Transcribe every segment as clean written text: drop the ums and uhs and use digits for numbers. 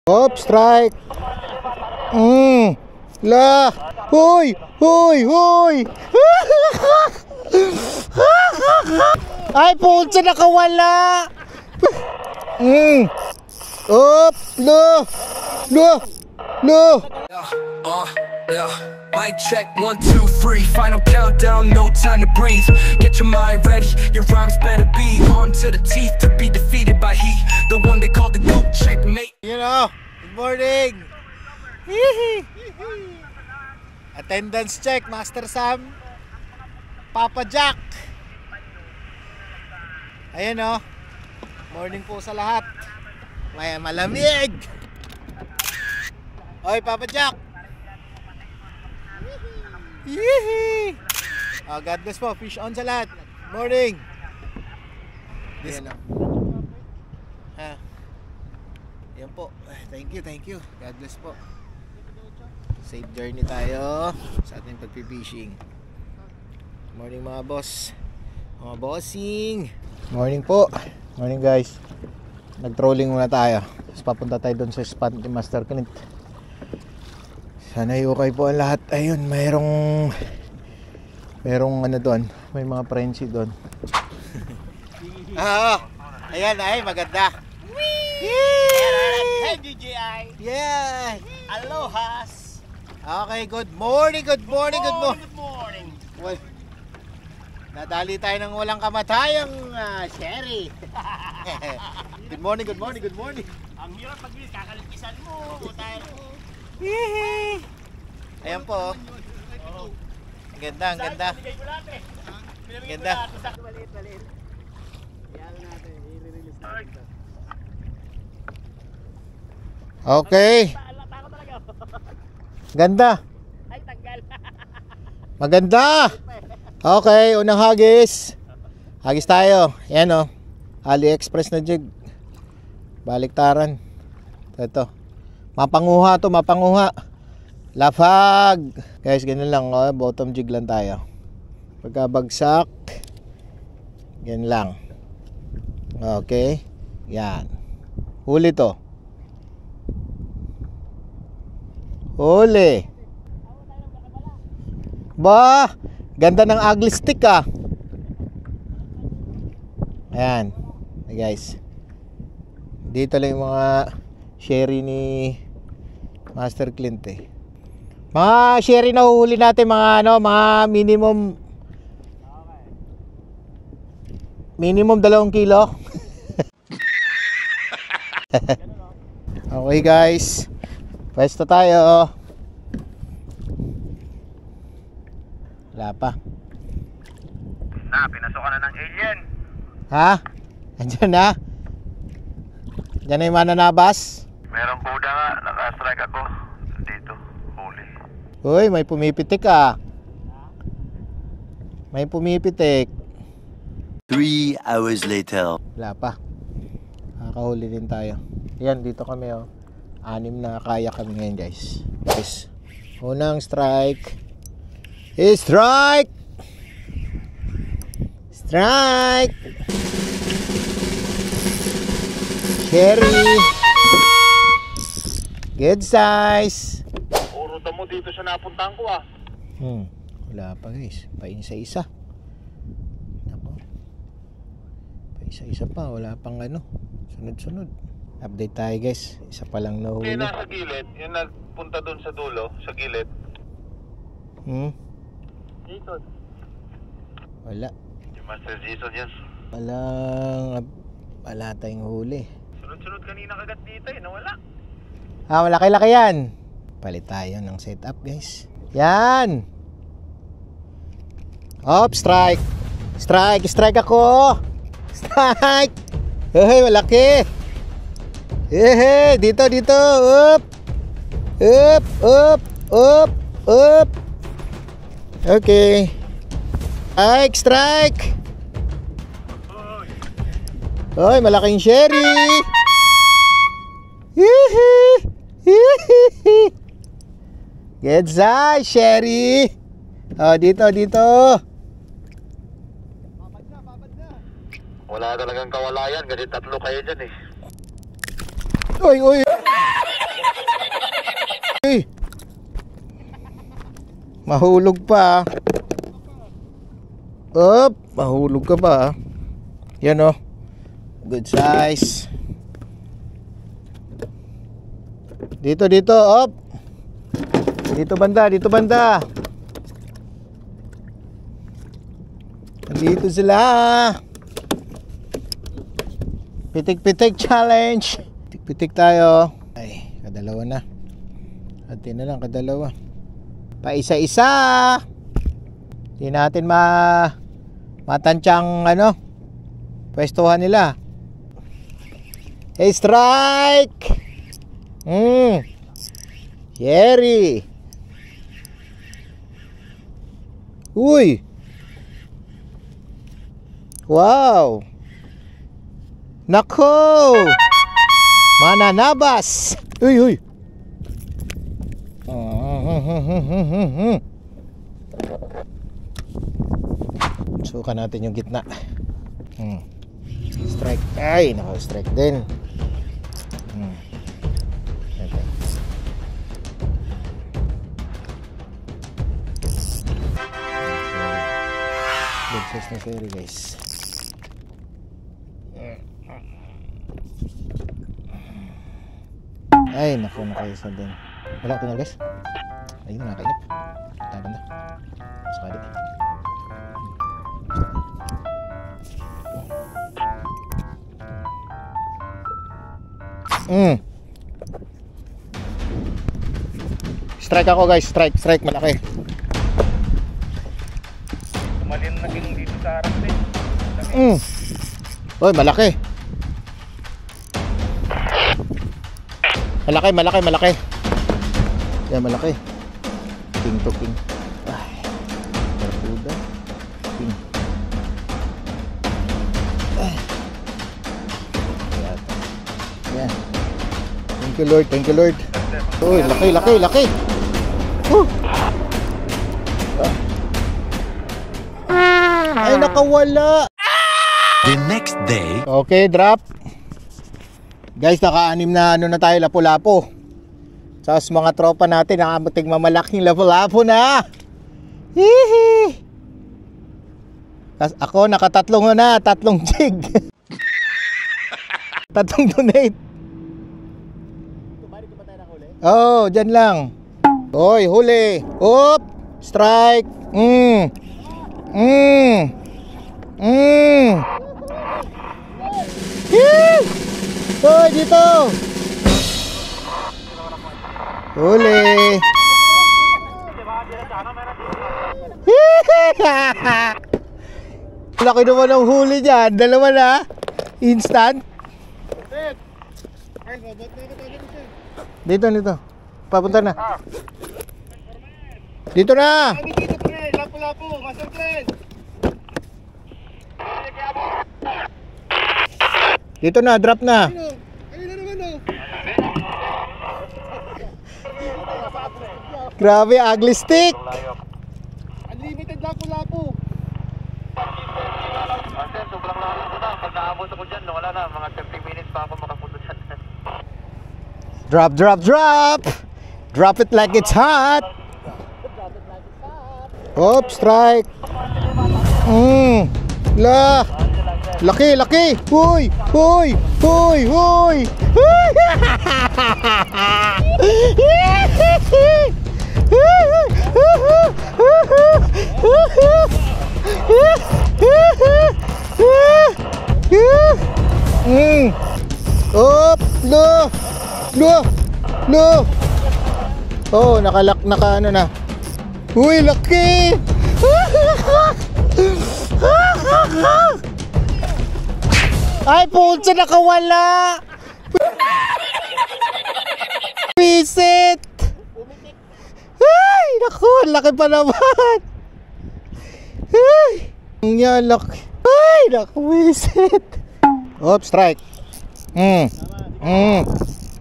Hop, strike. La. Hoy, hoy, hoy. Ay, putsa, nakawala. Hop, lo. Lo. Lo. Mic check, 1, 2, 3. Final countdown, no time to breathe. Get your mind ready, your rhymes better be on to the teeth to be defeated by he, the one they call the GOAT. Checkmate. You know, good morning. Attendance check, Master Sam, Papa Jack. Ayan o. Morning po sa lahat. May malamig. Oy, Papa Jack. Yee! Oh, God bless po. Fish on sa lahat. Morning. Ayan o. Ha. Ayan po. Thank you, thank you. God bless po. Safe journey tayo sa ating pagpipishing. Morning mga boss, mga bossing. Morning po. Morning guys. Nag-trolling muna tayo. Tapos papunta tayo doon sa spot ni Master Clint. Sana okay po ang lahat. Ayun, mayroong ano doon. May mga frenzy doon. Ayan ay maganda. Hey DJI. Yeah. Alohas. Okay, good morning, good morning, good morning. Good morning. Well, nadali tayo ng walang kamatayang Sherry. Good morning, good morning, good morning. Ang hirap pag-bilis, kakalikisan mo. Ayan po. Ang ganda, ang ganda. Ang ganda. Okay. Ganda. Ay, tanggal. Maganda. Okay, unang hagis. Hagis tayo. Ayan o. AliExpress na jig. Baliktaran. Ito. Mapanguha to, mapanguha. Lafag. Guys, ganun lang. Bottom jig lang tayo. Pagkabagsak. Ganun lang. Okay. Yan. Huli to. Huli. Ba, ganda ng ugly stick ah. Ayan. Hey guys. Dito lang yung mga sherry ni Master Clint eh. Mga sherry na uhuli natin, mga ano, mga minimum 2 kilo. Okay guys. Pwesto tayo. Wala pa. Pinasok ka na ng alien. Ha? Andiyan na? Diyan na yung mananabas? Merong kuda nga, naka-strike ako. Dito, huli. Uy, may pumipitik ah. May pumipitik. 3 hours later. Wala pa. Nakakahuli din tayo. Yan, dito kami oh. 6 na kaya kami ngayon guys. Yes. Unang strike. Strike! Strike! Sherry! Good size! Uruta mo dito sa napuntahan ko ah. Wala pa guys. Paisa-isa. Nako. Paisa-isa pa. Wala pang ano. Sunod-sunod. Update tayo guys. Isa pa lang nahuli. Yung nasa gilid, yung nagpunta doon sa dulo, sa gilid. Jason. Wala. Yung Master Jason yan. Wala tayong huli. Sunod-sunod kanina kagat dito eh, nawala. Malaki-laki yan. Palit tayo ng setup guys. Yan. Hop, strike. Strike, strike ako. Strike. Hey, malaki. Hey, dito. Up. Up, up, up, up. Okay. Strike. Hoy, malaking sherry. Good size, sherry. Oh, dito. Wala talagang kawalayan kasi 3 kayo dyan eh. Uy. Mahulog pa. Up, mahulog ka pa. Yan oh. Good size. Dito, up. Dito banda. Dito sila. Pitik-pitik challenge. Pitik-pitik tayo. Ay, kadalawa na. Atin na lang, kadalawa. Pa isa-isa. Hindi natin matansyang pwestuhan nila. Hey, strike! Jerry! Uy! Wow! Nako! Mananabas! Uy! Suka natin yung gitna. Strike. Ay, naka-strike din. Okay. Good size na carry, guys. Ay, naku, nakaisa din. Wala ko na, guys. Ayun, nakakainip. Taban na. Sakali. Strike ako, guys. Strike malaki. Tumalin na dito sa harap din. Oy, malaki. Malaki. Yan, malaki. King to king. Ay, barbuda. King. Ay. Yan. Thank you, Lord. Uy, laki. Ay, nakawala. The next day. Okay, drop. Guys, naka-anim na na tayo, lapu-lapo. Sa mga tropa natin, nakamuting mamalaking lapu-lapo na. Hihi. Ako, nakatatlong na, 3 jig. 3 donate. Oh, dyan lang. Oy, huli. Up, strike. Hoy, dito. Huli. Laki naman ang huli dyan. 2 na. Instant. Dito. Papunta na. Dito na. Dito pre, lapu-lapu, master friend. Dito na, drop na. Ayun na naman oh. Grabe, ugly stick. Unlimited lapu-lapu. Master, sobrang lalim ko na. Pag naabot ako dyan, wala na. Mga 30 minutes pa ako makapunta dyan. Drop. Drop it like it's hot. Hop, strike. Laki. Hoy. Hop, lo. Oh, naka ano na. Uy, laki. Ay, pulsa, nakawala. Visit. Ay, naku, laki pa naman. Ay, yan, laki. Ay, naku, visit. Hop, strike.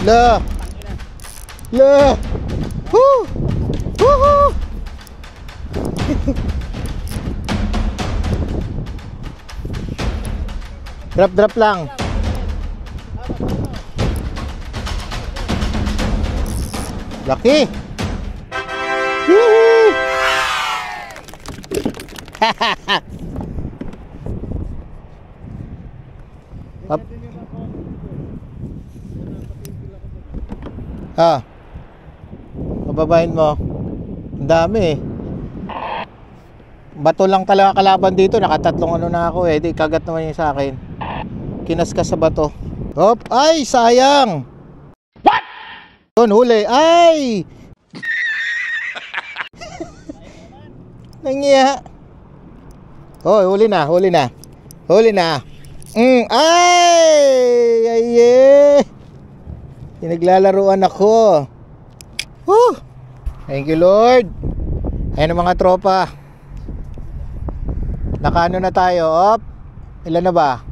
La. Woo. Drop lang. Laki. Up. Ah. Pababahin mo. Ang dami eh. Bato lang talaga kalaban dito. Nakatatlong ano na ako eh. Di kagat naman yung sa akin. Kinaskas sa bato. Hop. Ay, sayang. What? Yun, huli. Ay! Nangiya. Oh, huli na, huli na. Huli na. Ay! Ay, Pinaglalaruan ako. Woo! Thank you, Lord. Ayan ang mga tropa. Nakaano na tayo? Op. Ilan na ba?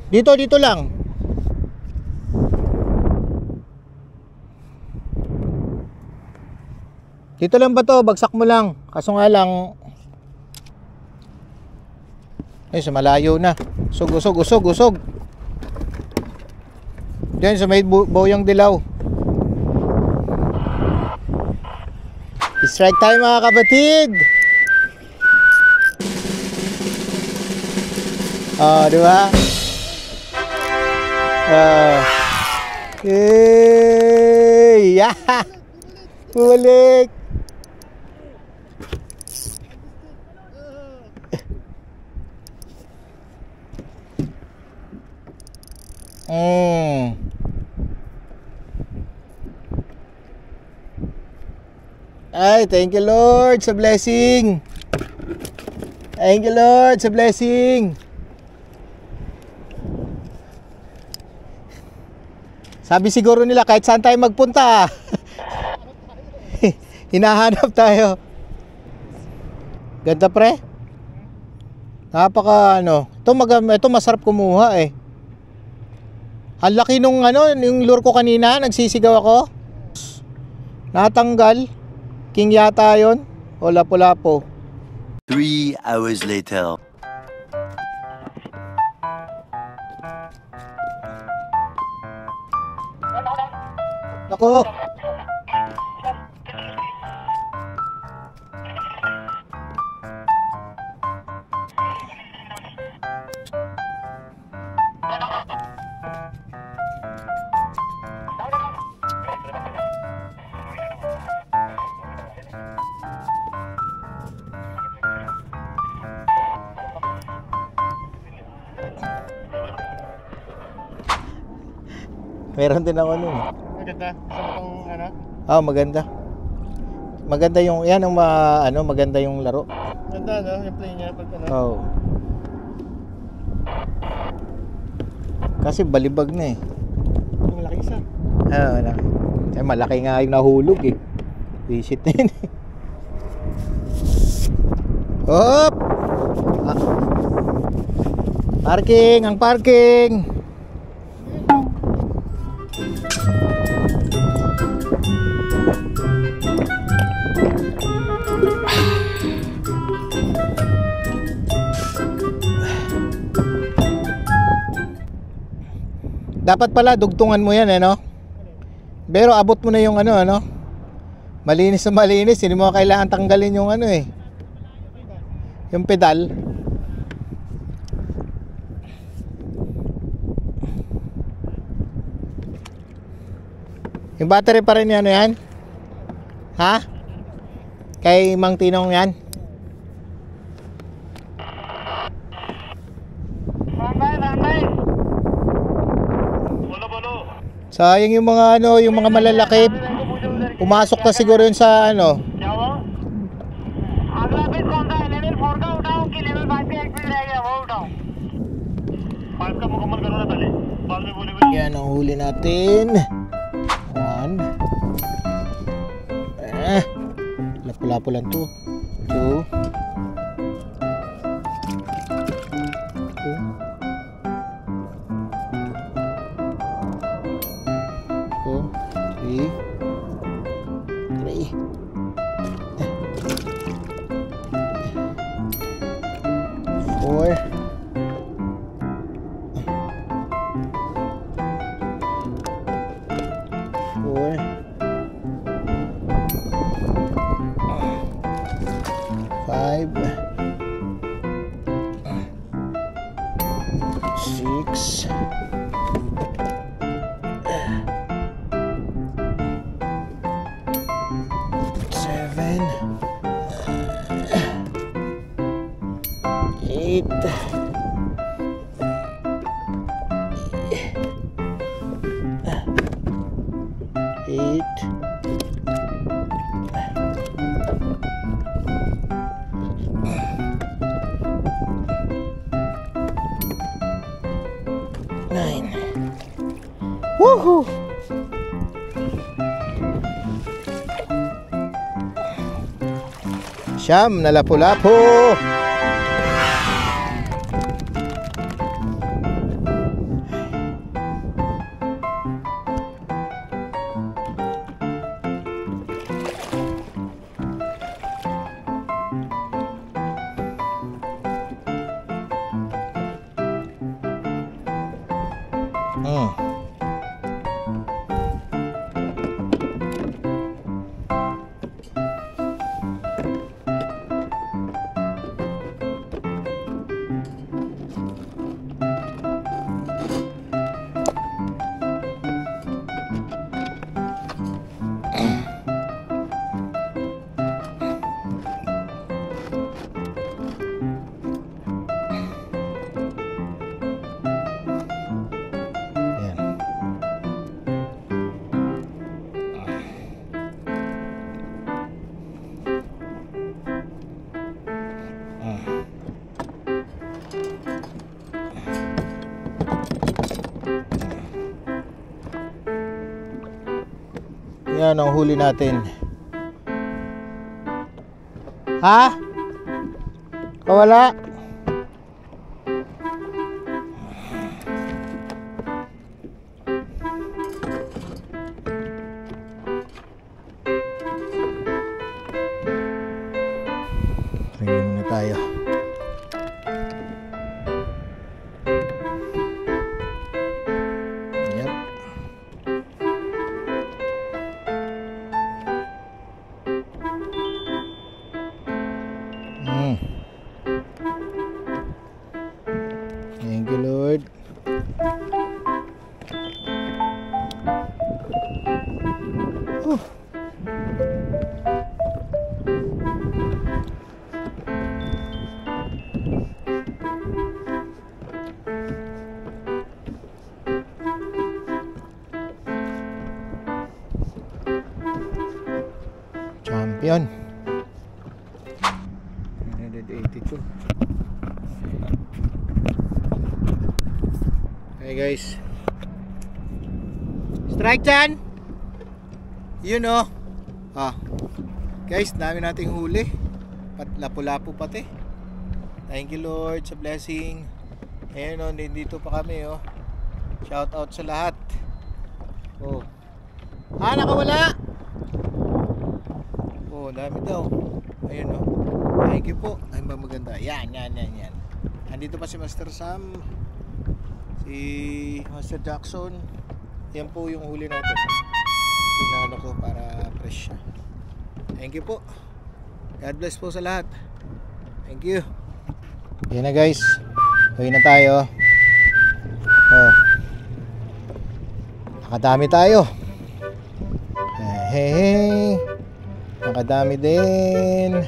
Dito lang. Dito lang ba to? Bagsak mo lang. Kaso nga lang, ay, sa malayo na. Usog. Diyan sa may Boyang Dilaw. Strike time mga kapatid. Di ba? Yeah! Bumalik! Ay, thank you Lord sa blessing. Thank you Lord sa blessing. Sabi siguro nila kahit saan tayo magpunta, hinahanap tayo. Ganda pre. Napaka ano, ito masarap kumuha eh. Ang laki nung yung lure ko kanina, nagsisigaw ako. Natanggal. King yata yun. O lapo-lapo. 3 hours later. Ako. Meron din ako nun. Maganda. Isang ano? Ah, maganda. Maganda yung yan ang maganda yung laro. Ganda no, yung play niya pag ano. Oh. Kasi balibag na eh. Yung malaki isa. Ah, malaki. Eh, malaki nga yung nahulog eh. Visit na yun. Hop! Ah. Parking! Ang parking! Dapat pala dugtungan mo yan no? Pero abot mo na yung malinis na malinis. Hindi mo kailangan tanggalin yung yung pedal. Yung battery pa rin yan ha? Kay Mang Tinong yan. Sayang yung mga yung mga malalaki. Pumasok na siguro yun sa Yan ang huli natin. One. Lapo-lapo lang to. Two. Three. Four. Nine. Woohoo! Siyam na lapu-lapu. Yan ang huli natin. Ha? Kawala? Tingin na tayo. Thank you, Lord. Champion. 182. Hey guys, strike dyan. You know. Guys, dami nating huli. Lapu-lapu pati. Thank you, Lord, sa blessing. Ayan o, dito pa kami o. Shout out sa lahat. Nakawala. Dami daw. Ayun o. Thank you po. Ayun ba maganda. Yan. Andito pa si Master Sam, si Master Jackson. Yan po yung huli natin. Pinano ko para fresh siya. Thank you po. God bless po sa lahat. Thank you. Yan na guys. Uwi na tayo. Nakadami tayo. Hey. Nakadami din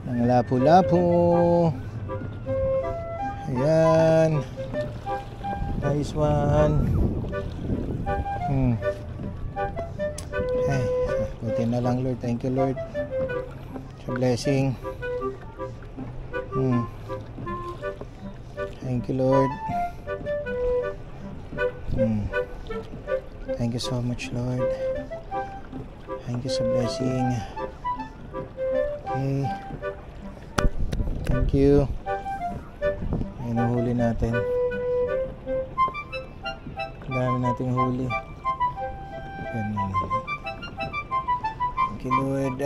ng lapu-lapu. Ayan. Nice one. Hey, buti na lang, Lord. Thank you, Lord, sa blessing. Thank you, Lord. Thank you so much, Lord. Thank you sa blessing. Okay. Thank you. Ayan ang huli natin. Ang dami nating huli. Ganun. Thank you, Lord.